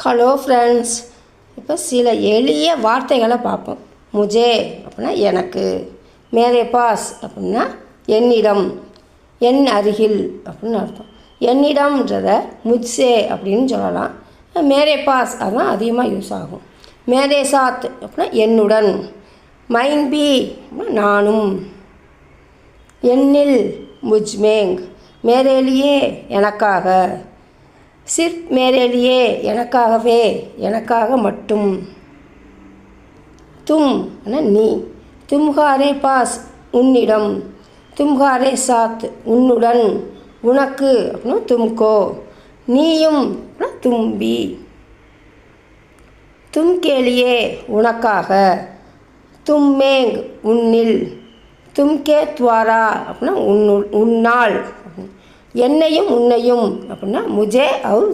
Hello friends, இப்போ சில எளிய வார்த்தைகளை பார்ப்போம். முஜே அப்படின்னா எனக்கு, மேரே பாஸ் அப்படின்னா என்னிடம், என் அருகில் அப்படின்னு அர்த்தம். என்னிடம்ன்றத முஜ்சே அப்படின்னு சொல்லலாம். மேரே பாஸ் அதுதான் அதிகமாக யூஸ் ஆகும். மேரே சாத் அப்படின்னா என்னுடன், மைன் பி அப்படின்னா நானும், என்னில் முஜ்மேங், மேரேலியே எனக்காக, சிர்ஃப் மேரேலியே எனக்காகவே, எனக்காக மட்டும், தும் நீ, தும்ஹாரே பாஸ் உன்னிடம், தும்ஹாரே சாத் உன்னுடன், உனக்கு அப்படின்னா தும்கோ, நீயும் அப்படின்னா தும்பி, தும்கேலியே உனக்காக, தும்மேங் உன்னில், தும்கே துவாரா அப்படின்னா உன்னால், என்னையும் உன்னையும் அப்படின்னா முஜே அவுர்